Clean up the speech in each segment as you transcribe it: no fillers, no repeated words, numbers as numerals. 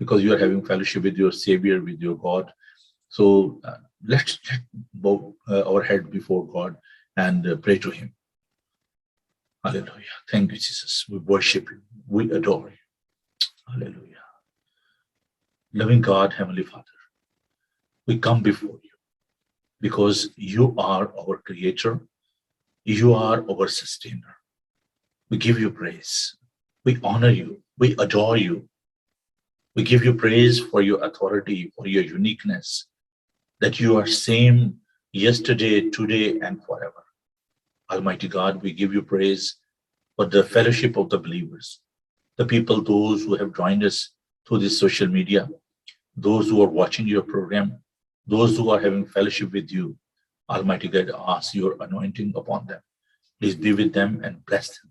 because you are having fellowship with your Savior, with your God. So let's bow our head before God and pray to Him. Hallelujah. Thank you, Jesus. We worship you. We adore you. Hallelujah. Loving God, Heavenly Father, we come before you because you are our Creator. You are our Sustainer. We give you praise. We honor you. We adore you. We give you praise for your authority, for your uniqueness, that you are same yesterday, today, and forever. Almighty God, we give you praise for the fellowship of the believers, the people, those who have joined us through this social media, those who are watching your program, those who are having fellowship with you. Almighty God, ask your anointing upon them. Please be with them and bless them.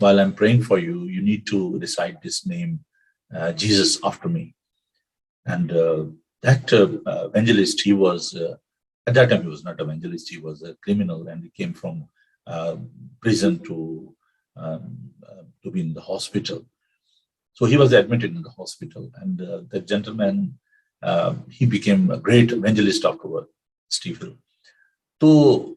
while I'm praying for you, you need to recite this name Jesus after me. And that evangelist, he was at that time he was not an evangelist, he was a criminal, and he came from prison to be in the hospital. So he was admitted in the hospital, and the gentleman, he became a great evangelist afterward, Steve Hill. So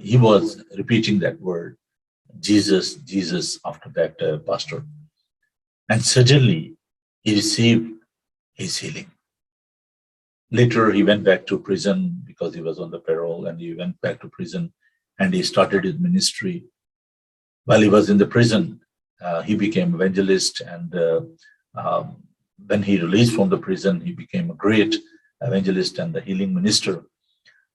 he was repeating that word Jesus, Jesus after that pastor, and suddenly he received his healing. Later he went back to prison because he was on the parole, and he went back to prison and he started his ministry. While he was in the prison, he became evangelist, and when he released from the prison, he became a great evangelist and the healing minister.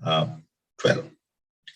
12,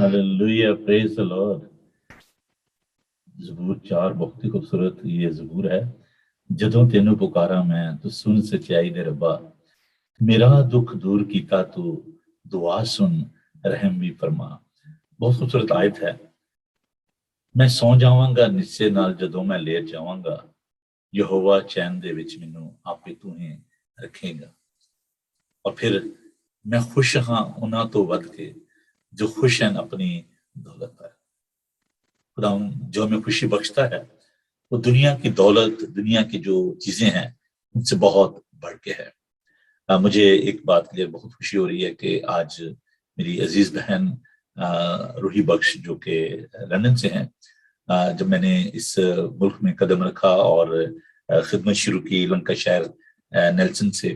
Hallelujah, praise the Lord. ਜ਼ਬੂਰ 4 ਬਹੁਤ ਹੀ ਖੂਬਸੂਰਤ ਇਹ ਜ਼ਬੂਰ ਹੈ। ਜਦੋਂ ਤੈਨੂੰ ਪੁਕਾਰਾ ਮੈਂ ਤੂੰ ਸੁਣ ਸੱਚਾਈ ਦੇ ਰੱਬਾ, ਮੇਰਾ ਦੁੱਖ ਦੂਰ ਕੀਤਾ ਤੂੰ, ਦੁਆ ਸੁਣ ਰਹਿਮ ਵੀ ਫਰਮਾ। ਬਹੁਤ ਖੂਬਸੂਰਤ ਆਇਤ ਹੈ। ਮੈਂ ਸੌ ਜਾਵਾਂਗਾ ਨਿਸ਼ਚੇ ਨਾਲ, ਜਦੋਂ ਮੈਂ ਲੇਟ ਜਾਵਾਂਗਾ ਯਹੋਵਾ ਚੈਨ ਦੇ ਵਿੱਚ ਮੈਨੂੰ ਆਪੇ ਤੂੰ ਹੀ ਰੱਖੇਗਾ। ਔਰ ਫਿਰ ਮੈਂ ਖੁਸ਼ ਹਾਂ ਉਹਨਾਂ ਤੋਂ ਵੱਧ ਕੇ جو خوش ہیں اپنی دولت پر۔ خدا جو ہمیں خوشی بخشتا ہے وہ دنیا کی دولت، دنیا کی جو چیزیں ہیں ان سے بہت بڑھ کے ہے۔ مجھے ایک بات کے لیے بہت خوشی ہو رہی ہے کہ آج میری عزیز بہن روحی بخش جو کہ لندن سے ہیں، جب میں نے اس ملک میں قدم رکھا اور خدمت شروع کی لنکا شہر نیلسن سے،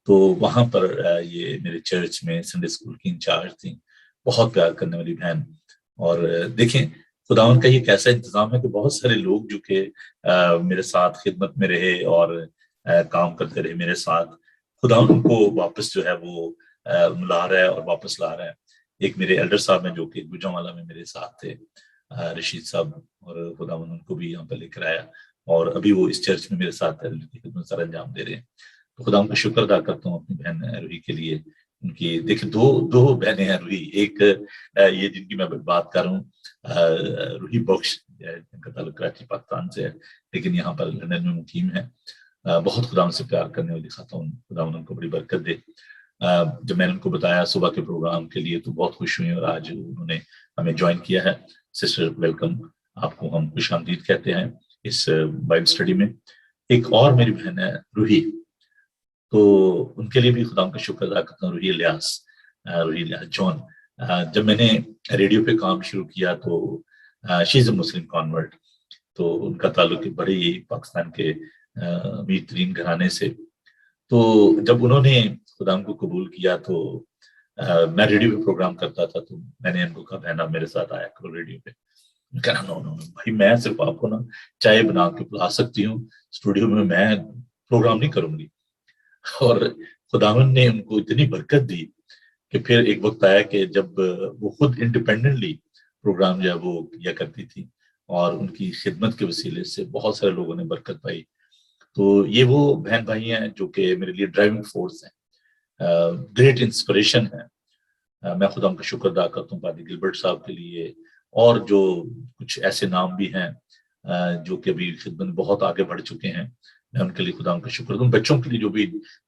تو وہاں پر یہ میرے چرچ میں سنڈے اسکول کی انچارج تھیں، بہت پیار کرنے والی بہن. اور دیکھیں خداوند کا یہ کیسا انتظام ہے کہ بہت سارے لوگ جو کہ میرے ساتھ خدمت میں رہے اور کام کرتے رہے میرے ساتھ, خداوند کو واپس جو ہے وہ لا رہا ہے اور واپس لا رہا ہے. ایک میرے ایلڈر صاحب ہیں جو کہ گوجرانوالہ میں میرے ساتھ تھے, رشید صاحب, اور خداوند ان کو بھی یہاں پہ لے کر آیا, اور ابھی وہ اس چرچ میں میرے ساتھ کی خدمت سر انجام دے رہے ہیں. تو خداوند کا شکر ادا کرتا ہوں اپنی بہن روحی کے لیے. ان کی دیکھیں دو بہنیں ہیں روحی, ایک یہ جن کی میں بات کر رہا ہوں روحی بخش, جن کا تعلق کراچی پاکستان سے ہے لیکن یہاں پر لندن میں مقیم ہے. بہت خداوند سے پیار کرنے والی خاتون, خداوند ان کو بڑی برکت دے. جب میں نے ان کو بتایا صبح کے پروگرام کے لیے تو بہت خوش ہوئی, اور آج انہوں نے ہمیں جوائن کیا ہے. سسٹر ویلکم, آپ کو ہم خوش آمدید کہتے ہیں اس بائبل اسٹڈی میں. ایک اور میری بہن ہے روحی, تو ان کے لیے بھی خدا کا شکر ادا کرتا ہوں. روحی الیاس جون, جب میں نے ریڈیو پہ کام شروع کیا تو شی از اے مسلم کانورٹ, تو ان کا تعلق بڑے ہی پاکستان کے امیر ترین گھرانے سے. تو جب انہوں نے خدا کو قبول کیا تو میں ریڈیو پہ پروگرام کرتا تھا, تو میں نے ان کو کہا بہنا میرے ساتھ آیا کرو ریڈیو پہ. کہنا نو بھائی, میں صرف آپ کو نا چائے بنا کے پلا سکتی ہوں, اسٹوڈیو میں پروگرام نہیں کروں گی. اور خداوند نے ان کو اتنی برکت دی کہ پھر ایک وقت آیا کہ جب وہ خود انڈیپینڈنٹلی پروگرام جو ہے وہ کیا کرتی تھی, اور ان کی خدمت کے وسیلے سے بہت سارے لوگوں نے برکت پائی. تو یہ وہ بہن بھائی ہیں جو کہ میرے لیے ڈرائیونگ فورس ہیں, گریٹ انسپریشن ہے. میں خدا کا شکر ادا کرتا ہوں پادری گلبرٹ صاحب کے لیے, اور جو کچھ ایسے نام بھی ہیں جو کہ ابھی خدمت بہت آگے بڑھ چکے ہیں. میں ان کے لیے خدا کا شکر دوں. بچوں کے لیے جو بھی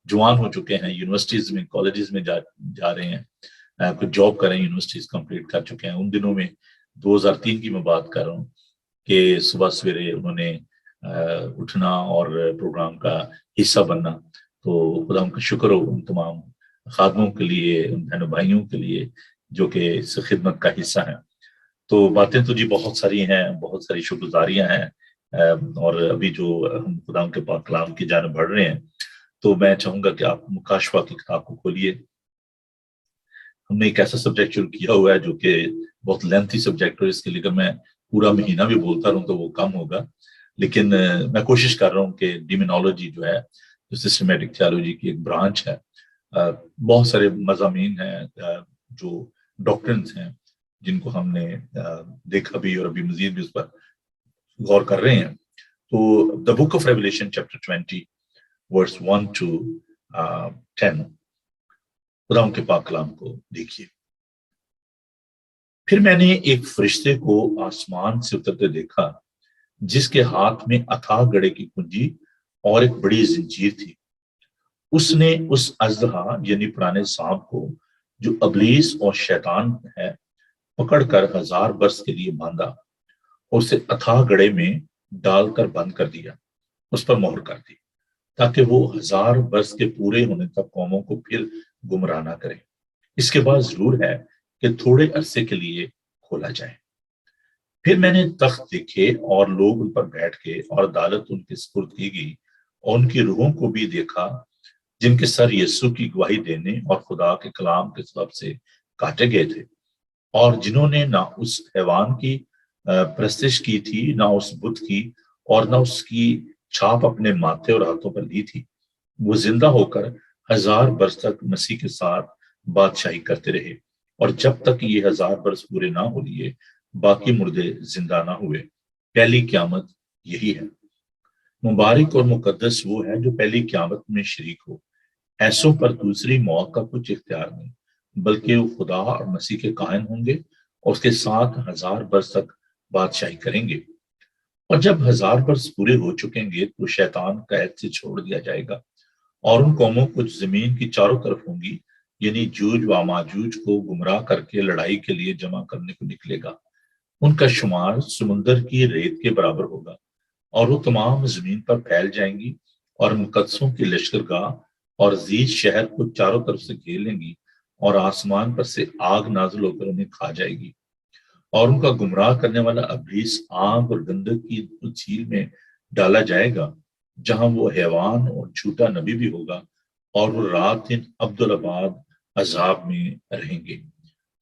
جوان ہو چکے ہیں, یونیورسٹیز میں کالجز میں جا رہے ہیں, کچھ جاب کر رہے ہیں, یونیورسٹیز کمپلیٹ کر چکے ہیں. ان دنوں میں 2003 کی میں بات کر رہا ہوں کہ صبح سویرے انہوں نے اٹھنا اور پروگرام کا حصہ بننا. تو خدا کا شکر ہو ان تمام خادموں کے لیے, ان بہنوں بھائیوں کے لیے جو کہ اس خدمت کا حصہ ہیں. تو باتیں تو جی بہت ساری ہیں, بہت ساری شکر گزاریاں ہیں, اور ابھی جو ہم خدا کے پاک کلام کی جانب بڑھ رہے ہیں تو میں چاہوں گا کہ آپ مکاشفہ کی کتاب کو کھولیے. ہم نے ایک ایسا سبجیکٹ شروع کیا ہوا ہے جو کہ بہت لینتھی سبجیکٹ ہے, اس کے لیے اگر میں پورا مہینہ بھی بولتا رہوں تو وہ کم ہوگا, لیکن میں کوشش کر رہا ہوں کہ ڈیمینالوجی جو ہے, جو سسٹمیٹک تھیالوجی کی ایک برانچ ہے, بہت سارے مضامین ہیں جو ڈاکٹرنز ہیں جن کو ہم نے دیکھا بھی اور ابھی مزید بھی اس پر غور کر رہے ہیں. تو the book of Revelation chapter 20 verse 1 to 10 خدا کے پاک کلام کو دیکھیے. پھر میں نے ایک فرشتے کو آسمان سے اترتے دیکھا جس کے ہاتھ میں اتھاہ گڑھے کی کنجی اور ایک بڑی زنجیر تھی. اس نے اس اژدہا یعنی پرانے سانپ کو جو ابلیس اور شیطان ہے پکڑ کر 1000 برس کے لیے باندھا اور اسے اتھاہ گڑھے میں ڈال کر بند کر دیا, اس پر مہر کر دی, تاکہ وہ 1000 برس کے پورے ہونے تک قوموں کو پھر گمراہ نہ کرے. اس کے بعد ضرور ہے کہ تھوڑے عرصے کے لیے کھولا جائے. پھر میں نے تخت دیکھے اور لوگ ان پر بیٹھ کے, اور عدالت ان کے سپرد کی گئی, اور ان کی روحوں کو بھی دیکھا جن کے سر یسوع کی گواہی دینے اور خدا کے کلام کے سبب سے کاٹے گئے تھے, اور جنہوں نے نہ اس حیوان کی پرستش کی تھی, نہ اس بت کی, اور نہ اس کی چھاپ اپنے ماتھے اور ہاتھوں پر لی تھی. وہ زندہ ہو کر 1000 برس تک مسیح کے ساتھ بادشاہی کرتے رہے, اور جب تک یہ 1000 برس پورے نہ ہو لیے باقی مردے زندہ نہ ہوئے. پہلی قیامت یہی ہے. مبارک اور مقدس وہ ہے جو پہلی قیامت میں شریک ہو. ایسوں پر دوسری موت کا کچھ اختیار نہیں, بلکہ وہ خدا اور مسیح کے کائن ہوں گے اور اس کے ساتھ 1000 برس تک بادشاہی کریں گے. اور جب 1000 برس پورے ہو چکیں گے تو شیطان قید سے چھوڑ دیا جائے گا, اور ان قوموں کو زمین کی چاروں طرف ہوں گی یعنی جوج و ماجوج کو گمراہ کر کے لڑائی کے لیے جمع کرنے کو نکلے گا. ان کا شمار سمندر کی ریت کے برابر ہوگا, اور وہ تمام زمین پر پھیل جائیں گی, اور مقدسوں کی لشکرگاہ اور عزیز شہر کو چاروں طرف سے گھیر لیں گی, اور آسمان پر سے آگ نازل ہو کر انہیں کھا جائے گی. اور ان کا گمراہ کرنے والا ابلیس آگ اور گندک کی جھیل میں ڈالا جائے گا, جہاں وہ حیوان اور جھوٹا نبی بھی ہوگا, اور وہ رات دن ابدالآباد عذاب میں رہیں گے.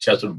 66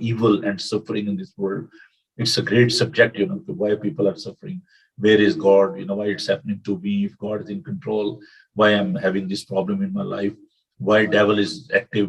evil and suffering in this world, it's a great subject, you know, why people are suffering, where is God, you know, why it's happening to me, if God is in control, why I'm having this problem in my life, why devil is active।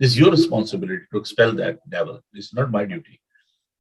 This is your responsibility to expel that devil. This is not my duty.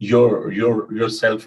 yourself.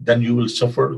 then you will suffer.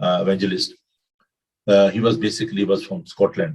evangelist. He was from Scotland.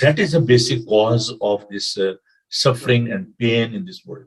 that is a basic cause of this suffering and pain in this world.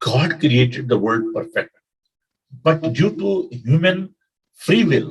God created the world perfect, but due to human free will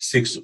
6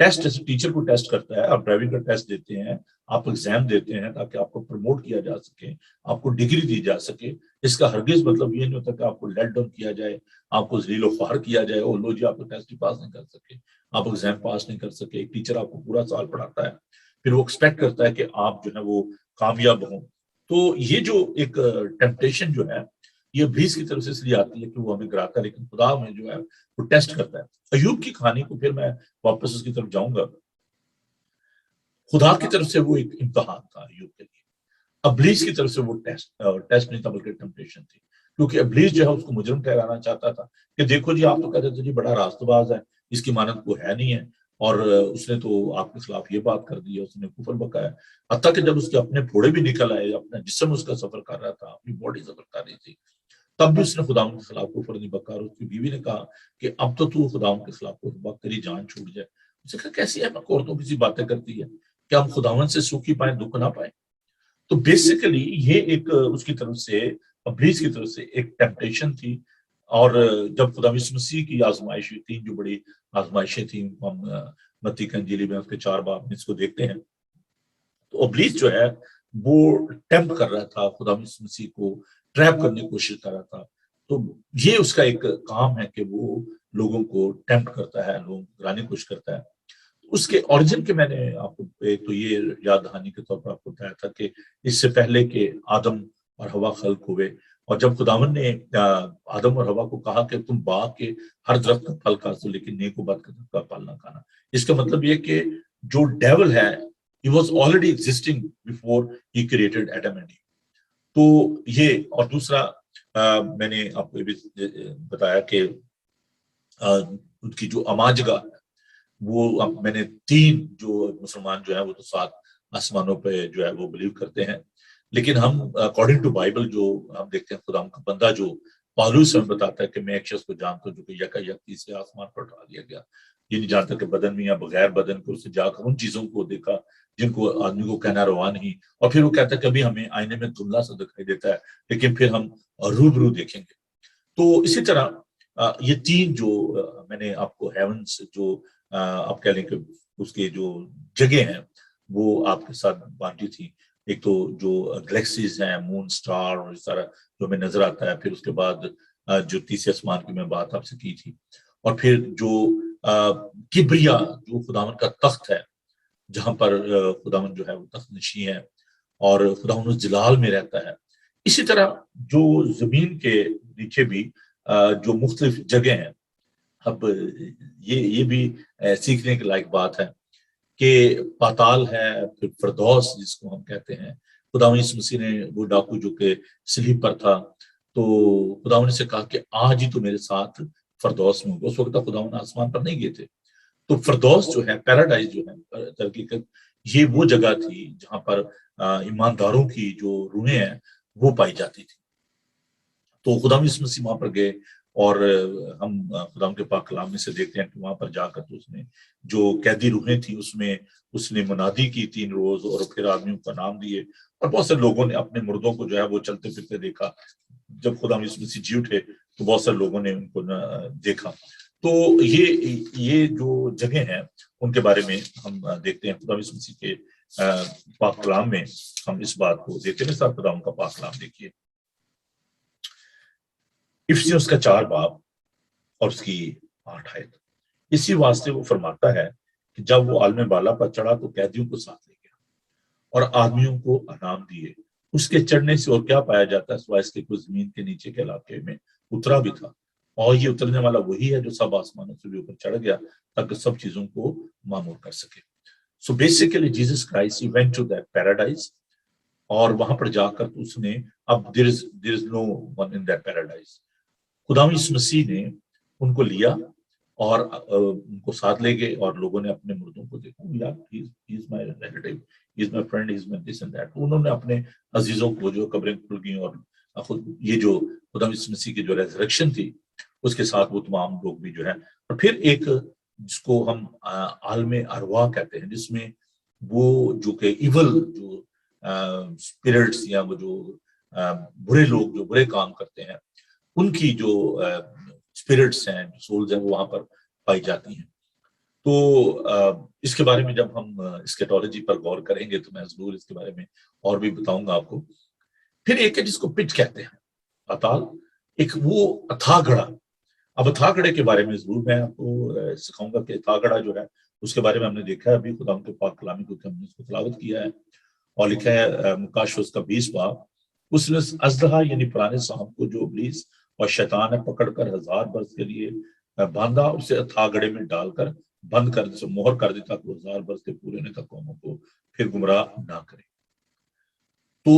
test جیسے teacher کو test کرتا ہے، آپ driving کا test دیتے ہیں، آپ exam دیتے ہیں تاکہ آپ کو پروموٹ کیا جا سکے، آپ کو ڈگری دی جا سکے. اس کا ہرگز مطلب یہ نہیں ہوتا کہ آپ کو لیٹ ڈاؤن کیا جائے، آپ کو ذلیل و خوار کیا جائے، او لو جی آپ کو ٹیسٹ ہی پاس نہیں کر سکے، آپ ایگزام پاس نہیں کر سکے. ایک ٹیچر آپ کو پورا سال پڑھاتا ہے، پھر وہ ایکسپیکٹ کرتا ہے کہ آپ جو ہے وہ کامیاب ہوں. تو یہ جو ایک ٹیمپٹیشن جو ہے یہ ابلیس کی طرف سے اس لیے آتی ہے کہ وہ ہمیں گراتا ہے، لیکن خدا میں جو ہے وہ ٹیسٹ کرتا ہے. ایوب کی کہانی کو پھر میں واپس اس کی طرف جاؤں گا. خدا کی طرف سے وہ ایک امتحان تھا ایوب کے لیے، ابلیس کی طرف سے وہ ٹیسٹ نہیں تھا بلکہ ٹیمپٹیشن تھی. کیونکہ ابلیس جو ہے اس کو مجرم ٹھہرانا چاہتا تھا کہ دیکھو جی آپ تو کہتے تھے جی بڑا راست باز ہے، اس کی مانند کوئی ہے نہیں ہے، اور اس نے تو آپ کے خلاف یہ بات کر دی ہے، اس نے کفر بکایا. حتیٰ کہ جب اس کے اپنے پھوڑے بھی نکل آئے، اپنا جسم اس کا سفر کر رہا تھا، اپنی باڈی سفر کر رہی تھی، تب بھی اس نے خدا کے خلاف کفر نہیں بکا. اور اس کی بیوی نے کہا کہ اب تو خدا کے خلاف کفر بک، تیری جان چھوٹ جائے. اس نے کہا کیسی ہے عورتوں کسی باتیں کرتی ہے، کہ ہم خداوند سے سوکھی پائیں دکھ نہ پائیں. تو بیسیکلی یہ ایک اس کی طرف سے ابلیس کی طرف سے ایک ٹیمپٹیشن تھی. اور جب خدا یسوع مسیح کی آزمائشیں تھیں، جو بڑی آزمائشیں تھیں، ہم متی کی انجیل میں اس کے 4 باب میں اس کو دیکھتے ہیں، تو ابلیس جو ہے وہ ٹیمپ کر رہا تھا خدا یسوع مسیح کو، ٹریپ کرنے کی کوشش کر رہا تھا. تو یہ اس کا ایک کام ہے کہ وہ لوگوں کو ٹیمپ کرتا ہے، لوگوں کو گرانے کی کوشش کرتا ہے. اس کے اوریجن کے میں نے آپ کو ایک تو یہ یاد دہانی کے طور پر آپ کو بتایا تھا کہ اس سے پہلے کہ آدم اور ہوا خلق ہوئے، اور جب خداوند نے آدم اور ہوا کو کہا کہ تم باغ کے ہر درخت کا پھل کھا سکو لیکن نیک و بد کے درخت کا پھل نہ کھانا، اس کا مطلب یہ کہ جو ڈیول ہے he was already existing before he created Adam and Eve. تو یہ اور دوسرا میں نے آپ کو یہ بھی بتایا کہ ان کی جو اماجگاہ وہ میں نے 3 جو مسلمان جو ہے وہ تو 7 آسمانوں پہ جو ہے وہ بلیو کرتے ہیں، لیکن ہم اکارڈنگ ٹو بائبل جو ہم دیکھتے ہیں خدا کا بندہ جو پالوس ہمیں بتاتا ہے کہ میں ایک شخص کو جانتا ہوں جو کہ یکا یک تیسرے آسمان پر اٹھا دیا گیا. یہ نہیں جانتا کہ بدن میں یا بغیر بدن کو اسے جا کر ان چیزوں کو دیکھا جن کو آدمی کو کہنا روا نہیں، اور پھر وہ کہتا ہے کبھی ہمیں آئینے میں دھندلا سا دکھائی دیتا ہے لیکن پھر ہم روبرو دیکھیں گے. تو اسی طرح یہ 3 جو میں نے آپ کو ہیونس جو آپ کہہ لیں کہ اس کے جو جگہ ہیں وہ آپ کے ساتھ بانٹی تھی. ایک تو جو گلیکسیز ہیں، مون، سٹار اور اس طرح جو ہمیں نظر آتا ہے، پھر اس کے بعد جو تیسرے آسمان کی میں بات آپ سے کی تھی، اور پھر جو کبریا جو خداوند کا تخت ہے جہاں پر خداوند جو ہے وہ تخت نشین ہے اور خداوند اس جلال میں رہتا ہے. اسی طرح جو زمین کے نیچے بھی جو مختلف جگہ ہیں، اب یہ بھی سیکھنے کے لائق بات ہے کہ پاتال ہے، پھر فردوس جس کو ہم کہتے ہیں. خداوند یسوع مسیح نے وہ ڈاکو جو کہ صلیب پر تھا تو خداوند نے سے کہا کہ آج ہی تو میرے ساتھ فردوس میں ہوگا. اس وقت خداوند آسمان پر نہیں گئے تھے. تو فردوس جو ہے، پیراڈائز جو ہے حقیقت یہ وہ جگہ تھی جہاں پر ایمانداروں کی جو روحیں ہیں وہ پائی جاتی تھی. تو خداوند یسوع مسیح وہاں پر گئے، اور ہم خداوند کے پاک کلام میں سے دیکھتے ہیں کہ وہاں پر جا کر تو اس نے جو قیدی روحیں تھیں اس میں اس نے منادی کی 3 روز، اور پھر آدمیوں کا نام دیے، اور بہت سے لوگوں نے اپنے مردوں کو جو ہے وہ چلتے پھرتے دیکھا. جب خداوند یسوع مسیح جی اٹھے تو بہت سے لوگوں نے ان کو دیکھا. تو یہ جو جگہ ہیں ان کے بارے میں ہم دیکھتے ہیں خداوند یسوع مسیح کے پاک کلام میں. ہم اس بات کو دیکھتے ہیں. ساتھ خداوند کا پاک کلام دیکھیے، افسیوس کا 4 باب اور اس کی 8 آیت. اسی واسطے وہ فرماتا ہے کہ جب وہ عالم بالا پر چڑھا تو قیدیوں کو ساتھ لے گیا اور آدمیوں کو انعام دیے. اس کے چڑھنے سے اور کیا پایا جاتا ہے سوائے اس کے کوئی زمین کے نیچے کے علاقے میں اترا بھی تھا، اور یہ اترنے والا وہی ہے جو سب آسمانوں سے بھی اوپر چڑھ گیا تاکہ سب چیزوں کو معمور کر سکے. So basically Jesus Christ he went to that paradise, اور وہاں پر جا کر اس نے اب there is no one in that paradise. خداوند یسوع مسیح نے ان کو لیا اور ان کو ساتھ لے گئے، اور لوگوں نے اپنے مردوں کو دیکھا، انہوں نے اپنے عزیزوں کو جو قبریں کھل گئیں، اور خود یہ جو خداوند یسوع مسیح کی جو ریزریکشن تھی اس کے ساتھ وہ تمام لوگ بھی جو ہے. اور پھر ایک جس کو ہم عالم ارواح کہتے ہیں، جس میں وہ جو کہ ایول جو اسپرٹس یا وہ جو برے لوگ جو برے کام کرتے ہیں ان کی جو اسپرٹس ہیں، سولز ہیں، وہ وہاں پر پائی جاتی ہیں. تو اس کے بارے میں جب ہم اسکیٹولوجی پر غور کریں گے تو میں ضرور اس کے بارے میں اور بھی بتاؤں گا آپ کو. پھر ایک ہے جس کو پچ کہتے ہیں، اتال، ایک وہ اتھا گڑھا. اب اتھا گڑھے کے بارے میں ضرور میں آپ کو سکھاؤں گا کہ اتھا گڑھا جو ہے اس کے بارے میں ہم نے دیکھا ہے ابھی خدا کے پاک کلامی کو ہم نے اس کو تلاوت کیا ہے اور لکھا ہے مکاشف اس کا 20 باب. اس نے ازدہا یعنی پرانے سانپ کو جو ابلیس اور شیطان نے پکڑ کر 1000 برس کے لیے باندھا، اسے اتھا گڑھے میں ڈال کر بند کر دی، مہر کر دی تاکہ وہ 1000 برس کے پورے ہونے تک قوموں کو پھر گمراہ نہ کرے. تو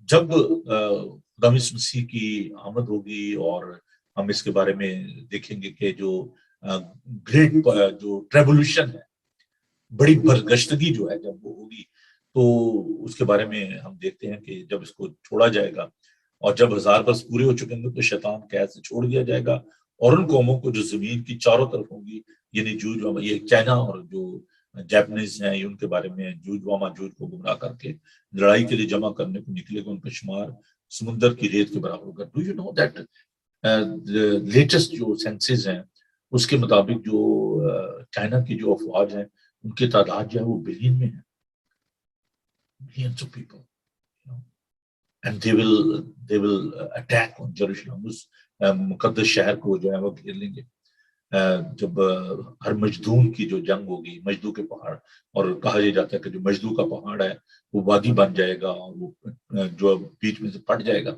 جب خدا یسوع مسیح کی آمد ہوگی اور ہم اس کے بارے میں دیکھیں گے کہ جو گریٹ جو ریولیوشن ہے، بڑی برگشتگی جو ہے جب وہ ہوگی، تو اس کے بارے میں ہم دیکھتے ہیں کہ جب اس کو چھوڑا جائے گا اور جب 1000 برس پورے ہو چکیں گے تو شیطان قید سے چھوڑ دیا جائے گا اور ان قوموں کو جو زمین کی چاروں طرف ہوں گی، یعنی جوج، یہ چائنا اور جو جاپنیز ہیں، ان کے بارے میں جوج و ماجوج کو گمراہ کر کے لڑائی کے لیے جمع کرنے کو نکلے گا. ان کا شمار سمندر کی ریت کے برابر ہوگا. Do you know that latest جو سینسز ہیں اس کے مطابق جو چائنا کی جو افواج ہیں ان کی تعداد جو ہے وہ بلین میں ہے. Millions of people, you know, and they will attack on Jerusalem. اس مقدس شہر کو جو ہے وہ گھیر لیں گے. جب ہر مجدون کی جو جنگ ہوگی، مجدو کے پہاڑ، اور کہا یہ جاتا ہے کہ جو مجدو کا پہاڑ ہے وہ وادی بن جائے گا اور وہ جو بیچ میں سے پھٹ جائے گا.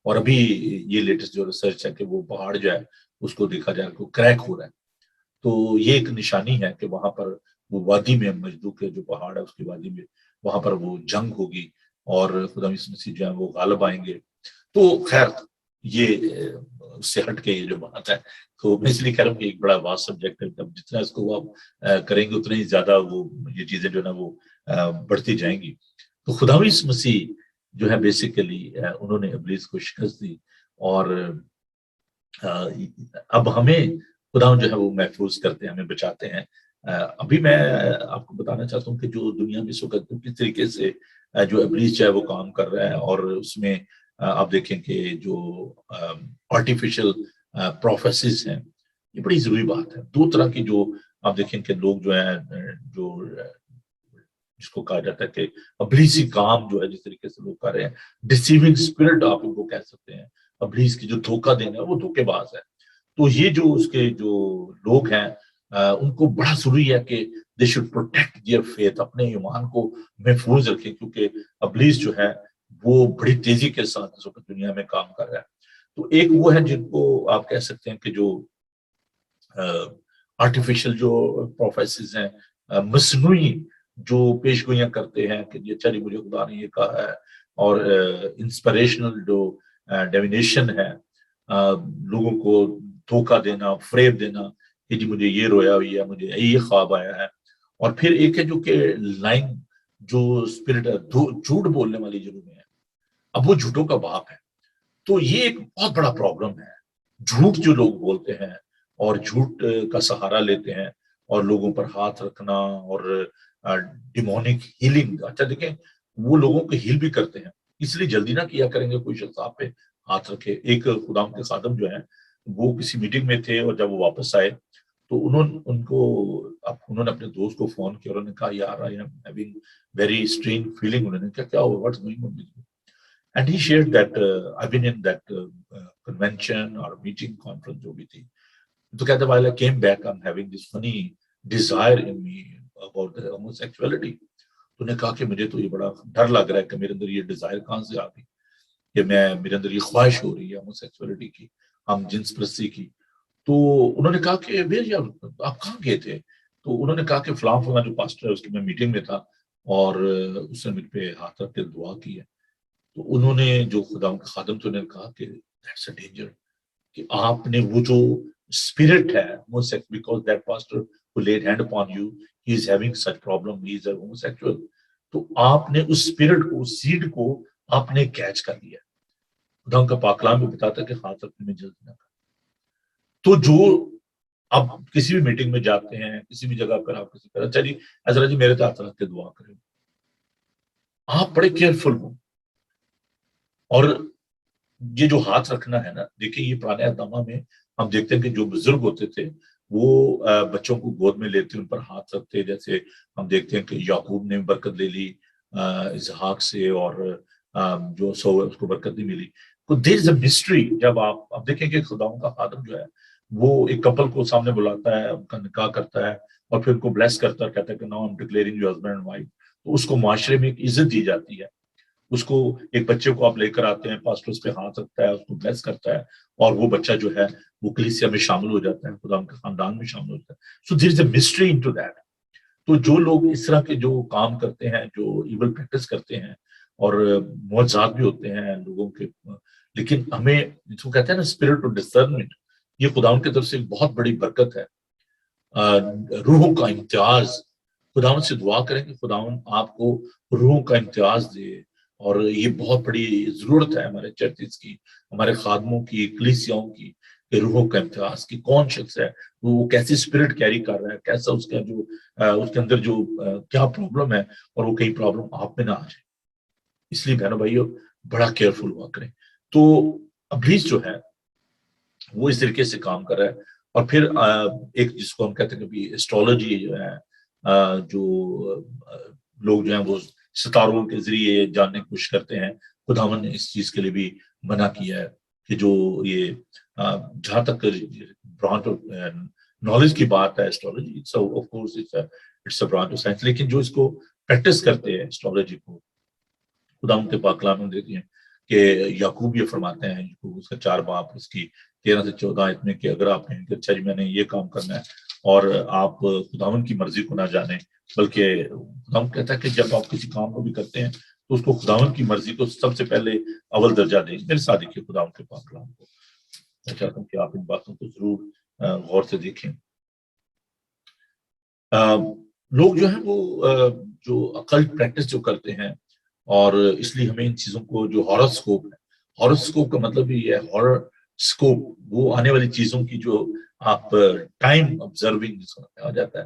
اور ابھی یہ لیٹسٹ جو ریسرچ ہے کہ وہ پہاڑ جو ہے اس کو دیکھا جائے کہ وہ کریک ہو رہا ہے. تو یہ ایک نشانی ہے کہ وہاں پر وہ وادی میں، مجدو کے جو پہاڑ ہے اس کی وادی میں، وہاں پر وہ جنگ ہوگی اور خدا یسوع مسیح جو ہے وہ غالب آئیں گے. تو خیر یہ اس سے ہٹ کے یہ جو بات ہے، تو میں اس لیے کہہ رہا ہوں کہ ایک بڑا واس سبجیکٹ ہے. جتنا اس کو آپ کریں گے اتنا ہی زیادہ وہ یہ چیزیں جو ہے نا وہ بڑھتی جائیں گی. تو خدا یسوع مسیح جو ہے بیسیکلی انہوں نے ابلیس کو شکست دی اور اب ہمیں خدا جو ہے وہ محفوظ کرتے ہیں، ہمیں بچاتے ہیں. ابھی میں آپ کو بتانا چاہتا ہوں کہ جو دنیا میں اس وقت کس طریقے سے جو ابلیس جو ہے وہ کام کر رہا ہے، اور اس میں آپ دیکھیں کہ جو آرٹیفیشل پروفیسیز ہیں، یہ بڑی ضروری بات ہے. دو طرح کی جو آپ دیکھیں کہ لوگ جو ہیں جو جس کو کہا جاتا ہے کہ ابلیسی کام جو ہے جس طریقے سے لوگ کر رہے ہیں، ڈیسیونگ اسپرٹ آپ ان کو کہہ سکتے ہیں. ابلیس کی جو دھوکہ دینا ہے وہ دھوکے باز ہے. تو یہ جو اس کے جو لوگ ہیں ان کو بڑا ضروری ہے کہ they should protect their faith, اپنے ایمان کو محفوظ رکھیں، کیونکہ ابلیس جو ہے وہ بڑی تیزی کے ساتھ اس وقت دنیا میں کام کر رہا ہے. تو ایک وہ ہے جن کو آپ کہہ سکتے ہیں کہ جو آرٹیفیشل جو پروفیسز ہیں، مصنوعی جو پیش گوئیاں کرتے ہیں کہ اچھا جی مجھے خدا نے یہ کہا ہے، اور انسپریشنل جو ڈیوینیشن ہے، لوگوں کو دھوکہ دینا، فریب دینا کہ جی مجھے یہ رویا ہوئی ہے، مجھے یہ خواب آیا ہے. اور پھر ایک ہے جو کہ لائن جو اسپرٹ ہے، جھوٹ بولنے والی جو روحیں ہیں، اب وہ جھوٹوں کا باپ ہے. تو یہ ایک بہت بڑا پرابلم ہے. جھوٹ جو لوگ بولتے ہیں اور جھوٹ کا سہارا لیتے ہیں اور لوگوں پر ہاتھ رکھنا اور ڈیمونک ہیلنگ. اچھا دیکھیں وہ لوگوں کو ہیل بھی کرتے ہیں، اس لیے جلدی نہ کیا کریں گے کوئی شخص آپ پہ ہاتھ رکھے. ایک خدا کے خادم جو ہیں وہ کسی میٹنگ میں تھے اور جب وہ واپس آئے تو انہوں نے اپنے دوست کو فون کیا اور انہوں نے کہا یار I am having very strange feeling. انہوں نے کہا کیا ہوا، what's going on with you? And he shared that I been in that convention اور میٹنگ کانفرنس جو بھی تھی. تو کہتے ہیں while I came back I'm having this funny desire in me about the homosexuality. تو نے کہا کہ مجھے تو یہ بڑا ڈر لگ رہا ہے کہ میرے اندر یہ ڈیزائر کہاں سے آ گئی کہ میرے اندر یہ خواہش ہو رہی ہے ہوموسیکسولیٹی کی، ہم جنس پرستی کی. تو انہوں نے کہا کہ بھیا آپ کہاں گئے تھے؟ تو انہوں نے کہا کہ فلاں فلاں جو پاسٹر ہے اس کی میں میٹنگ میں تھا اور اس نے مجھ پہ ہاتھ رکھ کے دعا کی ہے. تو انہوں نے جو خدا کے خادم تھے انہوں نے کہا کہ دیٹس اے ڈینجر، کہ آپ نے وہ جو اسپرٹ ہے because that pastor who laid hand upon you he is having such problem, he is a homosexual. تو آپ نے اس اسپرٹ کو، اس سیڈ کو آپ نے کیچ کر لیا. خدا کا پاک کلام بھی بتاتا ہے کہ ہاتھ رکھنے میں جلدی نہ کریں. تو جو آپ کسی بھی میٹنگ میں جاتے ہیں، کسی بھی جگہ پر آپ کسی پر اچھا جی حضرت جی میرے تو ہاتھ رکھ کے دعا کریں، آپ بڑے کیئرفل ہوں. اور یہ جو ہاتھ رکھنا ہے نا، دیکھیں یہ پرانے اقدامہ میں ہم دیکھتے ہیں کہ جو بزرگ ہوتے تھے وہ بچوں کو گود میں لیتے ان پر ہاتھ رکھتے. جیسے ہم دیکھتے ہیں کہ یعقوب نے برکت لے لی اسحاق سے, اور جو سو اس کو برکت نہیں ملی. تو دیر از اے مسٹری. جب آپ دیکھیں کہ خداؤں کا خادم جو ہے وہ ایک کپل کو سامنے بلاتا ہے, ان کا نکاح کرتا ہے, اور پھر ان کو بلیس کرتا ہے, کہتا ہے کہ now I am declaring you husband and wife. تو اس کو معاشرے میں ایک عزت دی جاتی ہے. اس کو ایک بچے کو آپ لے کر آتے ہیں, پاسٹر اس پہ ہاتھ رکھتا ہے, اس کو بلیس کرتا ہے, اور وہ بچہ جو ہے وہ کلیسیا میں شامل ہو جاتا ہے, خدا کے خاندان میں شامل ہوتا ہے. So there is a mystery into that. تو جو لوگ اس طرح کے جو کام کرتے ہیں, جو ایول پریکٹس کرتے ہیں, اور معجزات بھی ہوتے ہیں لوگوں کے, لیکن ہمیں جس کو کہتے ہیں نا اسپرٹ آف ڈسرنمنٹ, یہ خداوند کی طرف سے ایک بہت بڑی برکت ہے. روحوں کا امتیاز, خداوند سے دعا کریں کہ خداوند آپ کو روحوں کا امتیاز دے. اور یہ بہت بڑی ضرورت ہے ہمارے چرچز کی, ہمارے خادموں کی, کلیسیاؤں کی, کہ روحوں کا امتیاز کی. کون شخص ہے وہ کیسی اسپرٹ کیری کر رہا ہے, کیسا اس کا جو اس کے اندر جو کیا پرابلم ہے, اور وہ کئی پرابلم آپ میں نہ آ جائے. اس لیے بہنوں بھائیو بڑا کیئرفل ہوا کریں. تو ابلیس جو ہے وہ اس طریقے سے کام کر رہا ہے. اور پھر ایک جس کو ہم کہتے ہیں کہ ایسٹرولوجی جو ہے, جو لوگ جو ہیں وہ ستاروں کے ذریعے جاننے کی کوشش کرتے ہیں, خداوند نے اس چیز کے لیے بھی منع کیا ہے کہ جو یہ جہاں تک برانچ آف نالج کی بات ہے astrology, of course it's a branch of science, لیکن جو اس کو پریکٹس کرتے ہیں ایسٹرولوجی کو, خداوند کے پاک کلام میں دیتی ہیں کہ یعقوب یہ فرماتے ہیں, اس کا 4 باب اس کی 13 سے 14 آیت میں, کہ اگر آپ کہیں کہ اچھا جی میں نے یہ کام کرنا ہے, اور آپ خداوند کی مرضی کو نہ جانیں, بلکہ خداوند کہتا ہے کہ جب آپ کسی کام کو بھی کرتے ہیں تو اس کو خداوند کی مرضی کو سب سے پہلے اول درجہ دیں. میرے ساتھ دیکھیے خداوند کے پاک کلام کو, میں چاہتا ہوں کہ آپ ان باتوں کو ضرور غور سے دیکھیں. لوگ جو ہیں وہ جو عقل پریکٹس جو کرتے ہیں, اور اس لیے ہمیں ان چیزوں کو, جو ہاروسکوپ ہے, ہاروسکوپ کا مطلب یہ ہے ہاروسکوپ, وہ آنے والی چیزوں کی جو آپ ٹائم آبزرونگ آ جاتا ہے,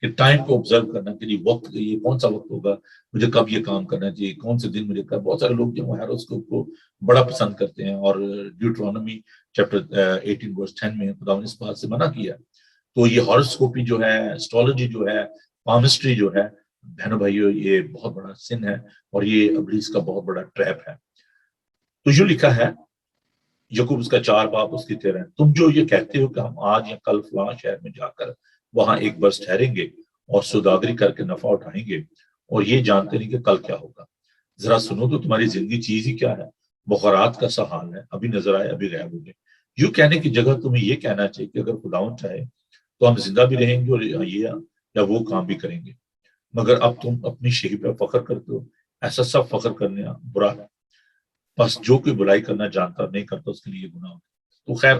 کہ ٹائم کو آبزرو کرنا کہ وقت, یہ کون سا وقت ہوگا, مجھے کب یہ کام کرنا چاہیے, کون سے دن مجھے کب. بہت سارے لوگ جو ہاروسکوپ کو بڑا پسند کرتے ہیں, اور ڈیوٹرانومی چیپٹر 18 verse 10 میں خدا نے اس بات سے منع کیا. تو یہ ہاروسکوپی جو ہے, اسٹرولوجی جو ہے, پامسٹری جو ہے, بہنوں بھائیو یہ بہت بڑا سن ہے, اور یہ ابلیس کا بہت بڑا ٹریپ ہے. تو جو لکھا ہے یعقوب اس کا 4 باب اس کی 13, تم جو یہ کہتے ہو کہ ہم آج یا کل فلاں شہر میں جا کر وہاں ایک برس ٹھہریں گے اور سوداگری کر کے نفع اٹھائیں گے, اور یہ جانتے نہیں کہ کل کیا ہوگا. ذرا سنو تو تمہاری زندگی چیز ہی کیا ہے, بخارات کا سا حال ہے, ابھی نظر آئے ابھی غائب ہو گئے. یوں کہنے کی جگہ تمہیں یہ کہنا چاہیے کہ اگر خداوند چاہے تو ہم زندہ بھی رہیں گے, اور یہ یا وہ کام بھی کریں گے. مگر اب تم اپنی شہی پہ فخر کرتے ہو, ایسا سب فخر کرنے برا ہے. بس جو کوئی بلائی کرنا جانتا نہیں کرتا اس کے لیے گناہ ہوتا. تو خیر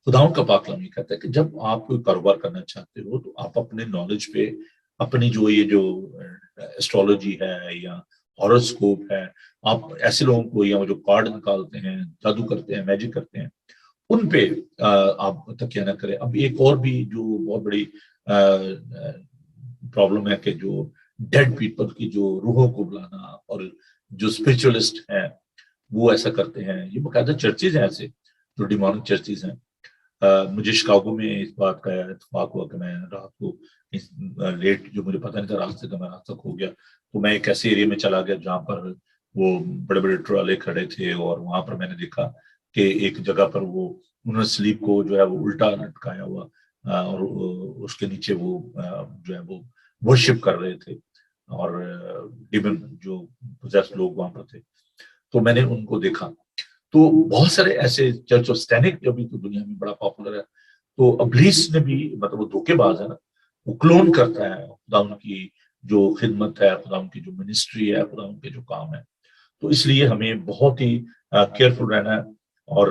خداوند کا پاک کلام یہ کہتا ہے کہ جب آپ کوئی کاروبار کرنا چاہتے ہو تو آپ اپنے نالج پہ, اپنی جو یہ جو ایسٹرولوجی ہے یا ہاروسکوپ ہے, آپ ایسے لوگوں کو, یا وہ جو کارڈ نکالتے ہیں, جادو کرتے ہیں, میجک کرتے ہیں, ان پہ آپ تکیہ نہ کریں. اب ایک اور بھی جو بہت بڑی پرابلم ہے کہ جو ڈیڈ پیپل کی جو روحوں کو بلانا, اور جو اسپرچولیسٹ ہیں وہ ایسا کرتے ہیں. یہ باقاعدہ چرچز ہیں ایسے جو ڈیمونک چرچز ہیں. مجھے شکاگو میں اس بات کا اتفاق ہوا کہ میں رات کو لیٹ, جو مجھے پتہ نہیں تھا راستے کا, میں رات تک ہو گیا, تو میں ایک ایسے ایریا میں چلا گیا جہاں پر وہ بڑے بڑے ٹرالے کھڑے تھے, اور وہاں پر میں نے دیکھا کہ ایک جگہ پر وہ انہوں نے سلیپ کو جو ہے وہ الٹا لٹکایا ہوا, اور اس کے نیچے وہ جو ہے وہ ورشپ کر رہے تھے, اور ڈیمن جو پوزیس لوگ وہاں پر تھے. تو میں نے ان کو دیکھا. تو بہت سارے ایسے چرچ آف سٹینک جو بھی تو دنیا میں بڑا پاپولر ہے. تو ابلیس نے بھی, مطلب وہ دھوکے باز ہے نا, وہ کلون کرتا ہے خدا ان کی جو خدمت ہے, خدا ان کی جو منسٹری ہے, خدا ان کے جو کام ہے. تو اس لیے ہمیں بہت ہی کیئرفل رہنا ہے. اور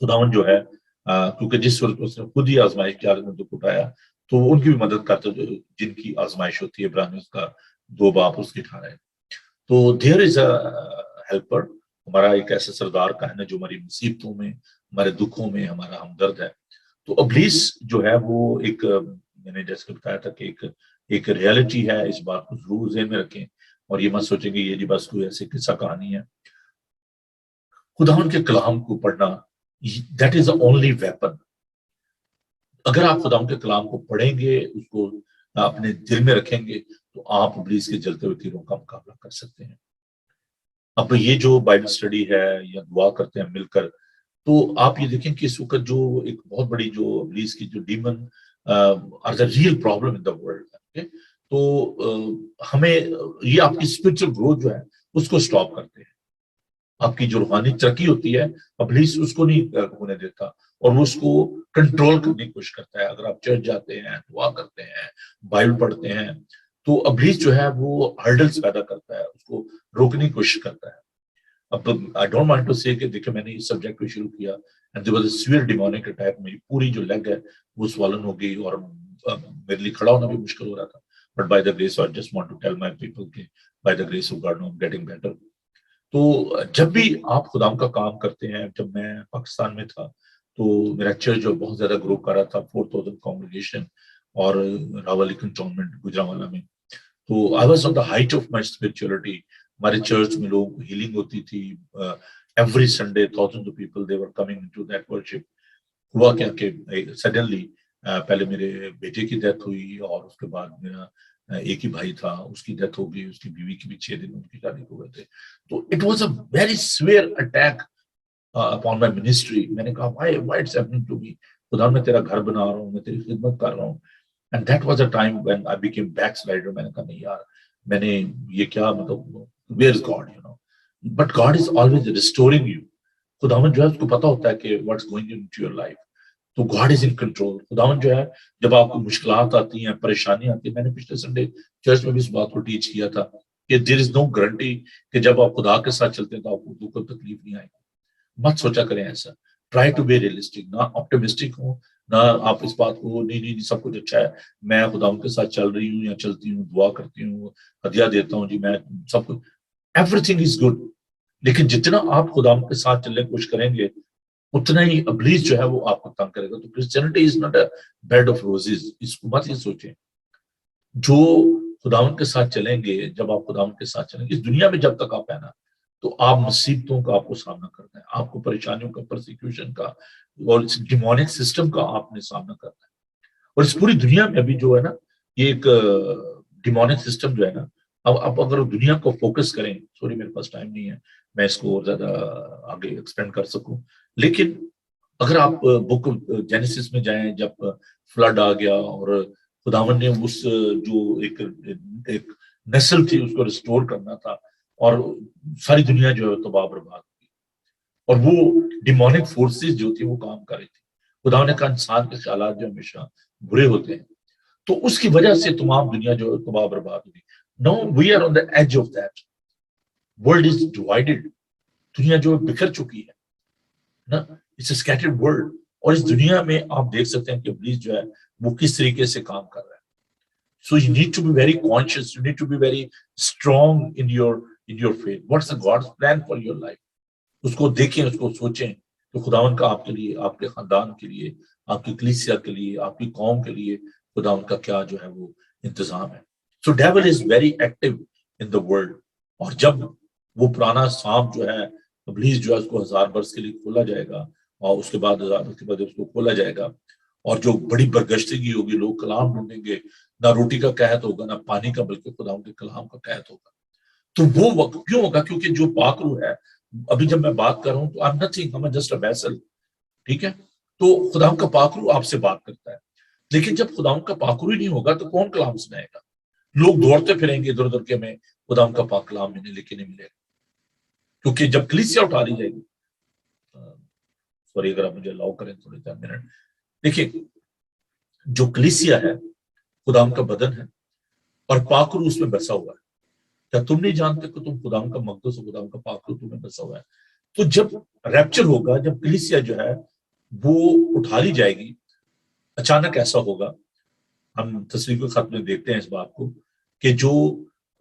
خداوند جو ہے, کیونکہ جس صورت اس نے خود ہی آزمائش کی عالم میں دکھ اٹھایا, تو وہ ان کی بھی مدد کرتا ہے جن کی آزمائش ہوتی ہے. عبرانیوں کا 2 باب اس کی 18 ہے. تو دیر از اے ہیلپر, ہمارا ایک ایسا سردار کا ہے نا جو ہماری مصیبتوں میں, ہمارے دکھوں میں ہمارا ہمدرد ہے. تو ابلیس جو ہے وہ ایک, میں نے جیسے بتایا تھا کہ ایک ریالٹی ہے. اس بات کو ضرور ذہن میں رکھیں, اور یہ مت سوچیں کہ یہ جی بس کوئی ایسی قصہ کہانی ہے. خداوند کے کلام کو پڑھنا, that is the only weapon. اگر آپ خداوند کے کلام کو پڑھیں گے، اس کو اپنے دل میں رکھیں گے، تو آپ ابلیس کے جلتے ہوئے تیروں کا مقابلہ کر سکتے ہیں۔ اب یہ جو بائبل اسٹڈی ہے یا دعا کرتے ہیں مل کر، تو آپ یہ دیکھیں کہ اس وقت جو ایک بہت بڑی جو ابلیس کی جو demon are the real problem in the world, تو ہمیں یہ آپ کی اسپرچل گروتھ جو ہے اس کو اسٹاپ کرتے ہیں۔ آپ کی جو روحانی ترقی ہوتی ہے ابلیس اس کو نہیں ہونے دیتا، اور وہ اس کو کنٹرول کرنے کی کوشش کرتا ہے۔ اگر آپ چرچ جاتے ہیں، دعا کرتے ہیں، بائبل پڑھتے ہیں، تو ابلیس جو ہے وہ ہرڈلز پیدا کرتا ہے، اس کو روکنے کی کوشش کرتا ہے۔ اب آئی ڈونٹ وانٹ ٹو سے کہ دیکھیں میں نے اس سبجیکٹ کو شروع کیا and there was a severe demonic attack, میری پوری جو لیگ ہے وہ سوالن ہو گئی اور میرے لیے کھڑا ہونا بھی مشکل ہو رہا تھا، but by the grace I just want to tell my people کہ by the grace of God now getting better. تو جب بھی آپ خداوند کا کام کرتے ہیں، جب میں پاکستان میں تھا تو میرا چرچ جو بہت زیادہ گرو کر رہا تھا، 4000 کانگریگیشن، اور راولی کنٹونمنٹ گجرانوالہ میں، تو I was on the height of my spirituality. ہمارے چرچ میں لوگ ہیلنگ ہوتی تھی every Sunday, thousands of people they were coming into that worship۔ ہوا کیا کہ سڈنلی پہلے میرے بیٹے کی ڈیتھ ہوئی، اور اس کے بعد میرا ایک ہی بھائی تھا، اس کی ڈیتھ ہو گئی، اس کی بیوی کی بھی 6 دن ان کی شادی ہو گئے تھے۔ تو it was a very severe attack upon my ministry. میں نے کہا why it's happening to me, خدا میں تیرا گھر بنا رہا ہوں، میں تیری خدمت کر رہا ہوں۔ And that was a time when I became back slider. میں نے کہا نہیں یار، میں نے یہ کیا، مطلب where is God, you know, but God is always restoring you. خداوند جو ہے اس کو پتا ہوتا ہے کہ what's going into your life, تو گاڈ از ان کنٹرول۔ خداوند جو ہے جب آپ کو مشکلات آتی ہیں، پریشانی آتی ہے، میں نے پچھلے سنڈے چرچ میں بھی اس بات کو ٹیچ کیا تھا کہ دیر از نو گارنٹی کہ جب آپ خدا کے ساتھ چلتے ہیں تو آپ کو دکھ اور تکلیف نہیں آئے گی۔ مت سوچا کریں ایسا، ٹرائی ٹو بی ریئلسٹک، نہ آپٹمسٹک ہوں، نہ آپ اس بات کو نہیں سب کچھ اچھا ہے، میں خداوند کے ساتھ چل رہی ہوں یا چلتی ہوں، دعا کرتی ہوں، ہدیہ دیتا ہوں، جی میں سب کچھ، ایوری تھنگ از گڈ۔ لیکن جتنا آپ خداوند کے ساتھ چلنے کی کوشش کریں گے، اتنا ہی ابلیس جو ہے وہ آپ کو تنگ کرے گا۔ تو Christianity is not a bed of roses, اس کو مت یہ سوچیں۔ جو خداوند کے ساتھ چلیں گے، جب آپ خداوند کے ساتھ چلیں گے، اس دنیا میں جب تک آپ ہیں نا، تو آپ مصیبتوں کا آپ کو سامنا کرنا ہے، آپ کو پریشانیوں کا، پرسیکیوشن کا، اور اس ڈیمونک سسٹم کا آپ نے سامنا کرنا ہے۔ اور اس پوری دنیا میں ابھی جو ہے نا، یہ ایک ڈیمونک سسٹم جو ہے نا، اب اگر دنیا کو فوکس کریں، سوری میرے پاس ٹائم نہیں ہے میں اس کو اور زیادہ آگے ایکسپینڈ کر سکوں، لیکن اگر آپ بک جینیسس میں جائیں، جب فلڈ آ گیا اور خداوند نے اس جو ایک نسل تھی اس کو ریسٹور کرنا تھا، اور ساری دنیا جو ہے تباہ برباد ہوئی، اور وہ ڈیمونک فورسز جو تھی وہ کام کر رہی تھی۔ خداوند نے کہا انسان کے خیالات جو ہمیشہ برے ہوتے ہیں، تو اس کی وجہ سے تمام دنیا جو تباہ برباد ہوئی۔ Now we are on the edge of that, world is divided, دنیا جو بکھر چکی ہے نا، اٹس اے اسکیٹرڈ ورلڈ۔ اور اس دنیا میں آپ دیکھ سکتے ہیں کہ ابلیس جو ہے وہ کس طریقے سے کام کر رہا ہے۔ So you need to be very conscious, you need to be very strong in your faith. What's the God's plan for your life? اس کو دیکھیں، اس کو سوچیں کہ خداوند کا آپ کے لیے، آپ کے خاندان کے لیے، آپ کی کلیسیا کے لیے، آپ کی قوم کے لیے خداوند کا کیا جو ہے وہ انتظام ہے۔ So devil is very active in the world، اور جب وہ پرانا سانپ جو ہے ابلیس جو ہے اس کو 1000 برس کے لیے کھولا جائے گا، اور اس کے بعد 1000 برس کے بعد اس کو کھولا جائے گا، اور جو بڑی برگشتگی ہوگی، لوگ کلام ڈھونڈیں گے، نہ روٹی کا قحط ہوگا نہ پانی کا، بلکہ خداوند کے کلام کا قحط ہوگا۔ تو وہ وقت کیوں ہوگا؟ کیونکہ جو پاک روح ہے، ابھی جب میں بات کر رہا ہوں تو I'm nothing, I'm just a vessel، ٹھیک ہے؟ تو خداوند کا پاک روح آپ سے بات کرتا ہے، لیکن جب خداوند کا پاک روح نہیں ہوگا تو کون کلام سنائے گا؟ لوگ دوڑتے پھریں گے ادھر ادھر کے، ہمیں خداوند کا پاک کلام ملنے لیکن نہیں ملے گا، کیونکہ جب کلیسیا اٹھا لی جائے گی، سوری اگر آپ مجھے الاؤ کریں تھوڑے 4 منٹ، دیکھیں جو کلیسیا ہے خداوند کا بدن ہے، اور پاک روح اس میں بسا ہوا ہے۔ کیا تم نہیں جانتے کہ تم خداوند کا مقدس ہو، خداوند کا پاک روح تمہیں بسا ہوا ہے؟ تو جب ریپچر ہوگا، جب کلیسیا جو ہے وہ اٹھا لی جائے گی، اچانک ایسا ہوگا، ہم تسلیح کے خط میں دیکھتے ہیں اس بات کو، کہ جو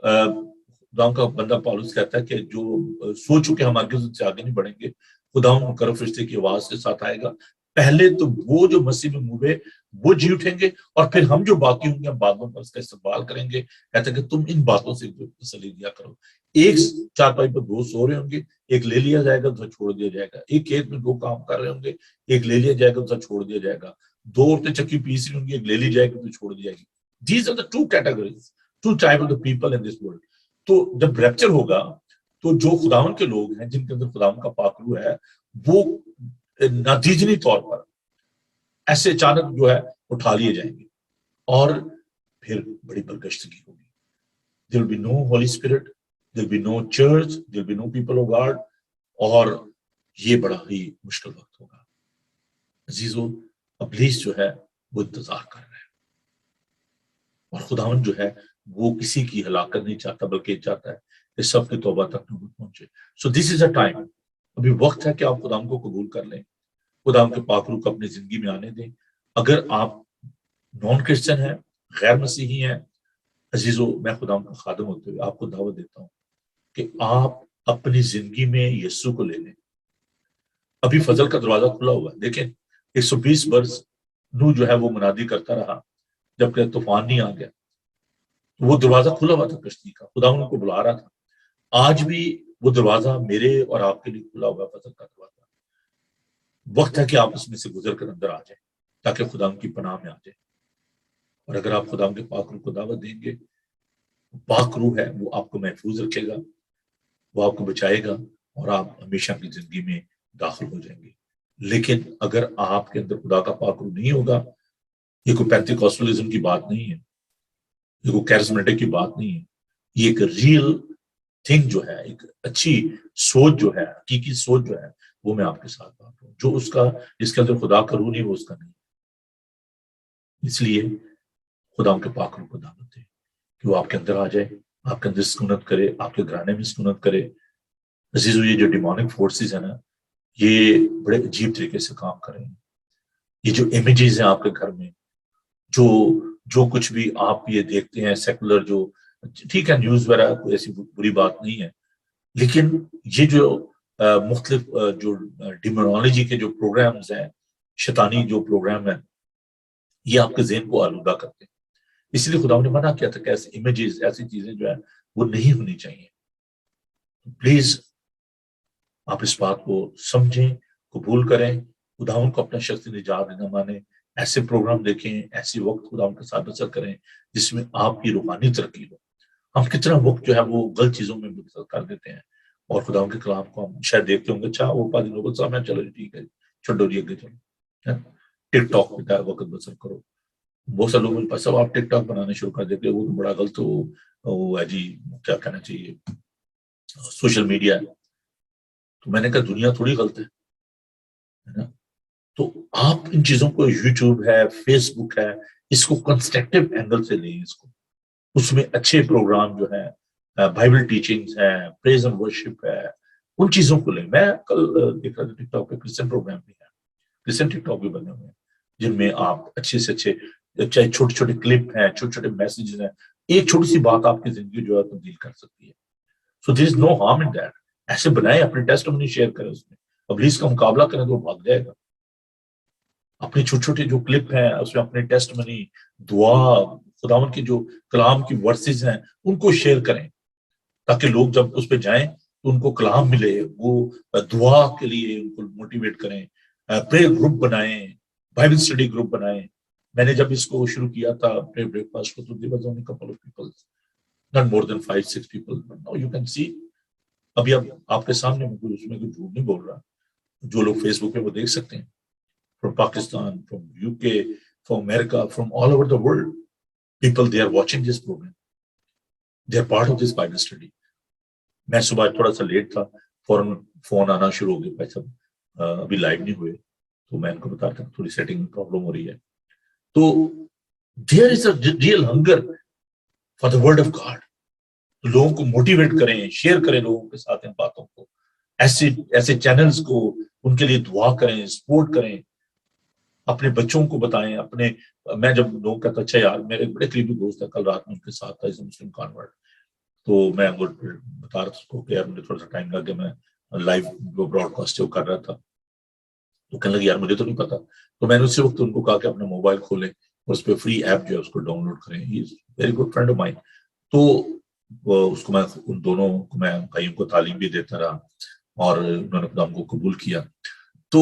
خداوند کا بندہ پالوس کہتا ہے کہ جو سو چکے ہم آگے سے آگے نہیں بڑھیں گے، خداوند مقرب فرشتے کی آواز کے ساتھ آئے گا، پہلے تو وہ جو مسیح میں موے وہ جی اٹھیں گے، اور پھر ہم جو باقی ہوں گے ہم بعد میں اس کا استقبال کریں گے۔ کہتے ہیں کہ تم ان باتوں سے تسلی دیا کرو، ایک چارپائی پر 2 سو رہے ہوں گے، ایک لے لیا جائے گا دوسرا چھوڑ دیا جائے گا، ایک کھیت میں 2 کام کر رہے ہوں گے، ایک لے لیا جائے گا دوسرا چھوڑ دیا جائے گا۔ 2 عورتیں چکی پیس رہی ہوں گی, ایک لے لی جائے گی تو چھوڑ دی جائے گی. These are the two categories, two type of the people in this world. تو جب ریپچر ہوگا تو جو خداون کے لوگ ہیں جن کے اندر خداون کا پاک روح ہے وہ نتیجنی طور پر ایسے اچانک جو ہے اٹھا لیے جائیں گے اور پھر بڑی برگشتگی ہوگی. There will be no Holy Spirit, there will be no church, there will be no people of God, اور یہ بڑا ہی مشکل وقت ہوگا. عزیزو, ابلیس جو ہے وہ انتظار کر رہا ہے اور خداوند جو ہے وہ کسی کی ہلاکت نہیں چاہتا بلکہ چاہتا ہے کہ سب کی توبہ تک نوبت پہنچے. So this is a time, ابھی وقت ہے کہ آپ خداوند کو قبول کر لیں, خداوند کے پاک روح کو اپنی زندگی میں آنے دیں. اگر آپ نان کرسچن ہیں, غیر مسیحی ہیں, عزیزو میں خداوند کا خادم ہوتے ہوئے آپ کو دعوت دیتا ہوں کہ آپ اپنی زندگی میں یسوع کو لے لیں. ابھی فضل کا دروازہ کھلا ہوا ہے. دیکھیں 120 برس نوح جو ہے وہ منادی کرتا رہا جب کہ طوفان نہیں آ گیا. وہ دروازہ کھلا ہوا تھا کشتی کا, خدا ان کو بلا رہا تھا. آج بھی وہ دروازہ میرے اور آپ کے لیے کھلا ہوا ہے, فضل کا دروازہ. وقت ہے کہ آپ اس میں سے گزر کر اندر آ جائیں تاکہ خدا ان کی پناہ میں آ جائیں. اور اگر آپ خدا ان کے پاک روح کو دعوت دیں گے, پاک روح ہے وہ آپ کو محفوظ رکھے گا, وہ آپ کو بچائے گا اور آپ ہمیشہ کی زندگی میں داخل ہو جائیں گے. لیکن اگر آپ کے اندر خدا کا پاک روح نہیں ہوگا, یہ کوئی پینتیکوسٹلزم کی بات نہیں ہے, یہ کوئی کیرزمیٹک کی بات نہیں ہے, یہ ایک ریئل تھنگ جو ہے, ایک اچھی سوچ جو ہے, حقیقی سوچ جو ہے, وہ میں آپ کے ساتھ بات ہوں. جو اس کا جس کے اندر خدا کا روح نہیں وہ اس کا نہیں. اس لیے خدا ان کے پاک روح کو دعوت دے کہ وہ آپ کے اندر آ جائے, آپ کے اندر سکونت کرے, آپ کے گھرانے میں سکونت کرے. عزیزو, یہ جو ڈیمونک فورسز ہیں نا, یہ بڑے عجیب طریقے سے کام کر رہے ہیں. یہ جو امیجز ہیں آپ کے گھر میں, جو کچھ بھی آپ یہ دیکھتے ہیں سیکولر, جو ٹھیک ہے نیوز وغیرہ کوئی ایسی بری بات نہیں ہے, لیکن یہ جو مختلف جو ڈیمونالوجی کے جو پروگرامز ہیں, شیطانی جو پروگرام ہیں, یہ آپ کے ذہن کو آلودہ کرتے ہیں. اس لیے خدا نے منع کیا تھا کہ ایسے امیجز, ایسی چیزیں جو ہے وہ نہیں ہونی چاہیے. پلیز آپ اس بات کو سمجھیں, قبول کریں, خداوند کو اپنا شخصی نجات نہ مانیں. ایسے پروگرام دیکھیں, ایسی وقت خداوند کے ساتھ بسر کریں جس میں آپ کی روحانی ترقی ہو. ہم کتنا وقت جو ہے وہ غلط چیزوں میں بسر کر دیتے ہیں اور خداوند کے کلام کو ہم شاید دیکھتے ہوں گے, اچھا وہ پادری لوگوں کے سامنے, چلو ٹھیک ہے چھوڑو جی اگے چلو ٹک ٹاک پہ وقت بسر کرو. بہت سے لوگوں کے پاس اب آپ ٹک ٹاک بنانے شروع کر دیتے, وہ تو بڑا غلط وہ ہے جی, کیا کہنا چاہیے, سوشل میڈیا ہے. تو میں نے کہا دنیا تھوڑی غلط ہے نا. تو آپ ان چیزوں کو, یوٹیوب ہے, فیس بک ہے, اس کو کنسٹرکٹیو اینگل سے لیں. اس کو اس میں اچھے پروگرام جو ہیں, بائبل ٹیچنگز ہیں, پریز اینڈ ورشپ ہے, ان چیزوں کو لیں. میں کل دیکھ رہا تھا ٹک ٹاک پہ کرسچن پروگرام بھی ہے, کرسچن ٹک ٹاک بھی بنے ہوئے ہیں جن میں آپ اچھے سے اچھے, چاہے چھوٹے چھوٹے کلپ ہیں, چھوٹے چھوٹے میسیجز ہیں, ایک چھوٹی سی بات آپ کی زندگی جو ہے تبدیل کر سکتی ہے. So there is no harm in that. ایسے بنائیں, اپنے ٹیسٹمنی شیئر کریں, اس میں ابلیس کا مقابلہ کریں تو وہ بھاگ جائے گا. اپنے چھوٹے چھوٹے جو کلپ ہیں اس میں اپنے ٹیسٹمنی, دعا, خداوند کے جو کلام کی ورسز ہیں ان کو شیئر کریں تاکہ لوگ جب اس پہ جائیں تو ان کو کلام ملے, وہ دعا کے لیے ان کو موٹیویٹ کریں. پریئر گروپ بنائیں, بائبل اسٹڈی گروپ بنائیں. میں نے جب اس کو شروع کیا تھا پریئر بریک فاسٹ کو, تو there was only a couple of people, not more than 5-6 people. But now you can see, ابھی اب آپ کے سامنے میں اس میں کوئی جھوٹ نہیں بول رہا. جو لوگ فیس بک پہ وہ دیکھ سکتے ہیں, from Pakistan, from UK, from America, from all over the world, people, they are watching this program. They are part of this Bible study. میں صبح تھوڑا سا لیٹ تھا, فوراً فون آنا شروع ہو گیا, بھائی صاحب ابھی لائیو نہیں ہوئے. تو میں ان کو بتا رہا تھا تھوڑی سیٹنگ میں پرابلم ہو رہی ہے. تو there is a real hunger for the word of God. لوگوں کو موٹیویٹ کریں, شیئر کریں لوگوں کے ساتھ ان باتوں کو, ایسے چینلز کو, ان کے لیے دعا کریں, سپورٹ کریں, اپنے بچوں کو بتائیں. اپنے میں جب لوگ کہتا اچھا یار, میرے بڑے قریبی دوست ہے, کل رات میں ان کے ساتھ تھا, مسلم کانورٹ, تو میں بتا رہا تھا اس کو کہ یار مجھے تھوڑا سا ٹائم لگ گیا, میں لائیو براڈ کاسٹ کر رہا تھا. تو کہنے لگے یار مجھے تو نہیں پتا. تو میں نے اسی وقت ان کو کہا کہ اپنا موبائل کھولیں اور اس پہ فری ایپ جو ہے اس کو ڈاؤن لوڈ کریں. He is very good friend of mine. تو اس کو میں ان دونوں کو میں بھائیوں کو تعلیم بھی دیتا رہا اور انہوں نے خدا کو قبول کیا. تو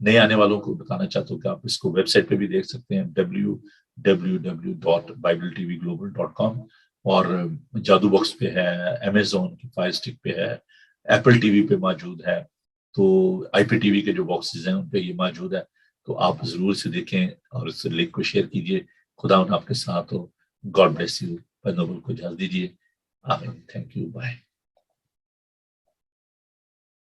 نئے آنے والوں کو بتانا چاہتا ہوں کہ آپ اس کو ویب سائٹ پہ بھی دیکھ سکتے ہیں www.bibletvglobal.com، اور جادو باکس پہ ہے، امیزون کی فائر اسٹک پہ ہے، ایپل ٹی وی پہ موجود ہے، تو آئی پی ٹی وی کے جو باکسز ہیں ان پہ یہ موجود ہے، تو آپ ضرور سے دیکھیں اور اس لنک کو شیئر کیجیے۔ خدا آپ کے ساتھ ہو۔ God bless you. نوبل کو اجازت دیجیے۔ آمین۔ Thank you. بائے۔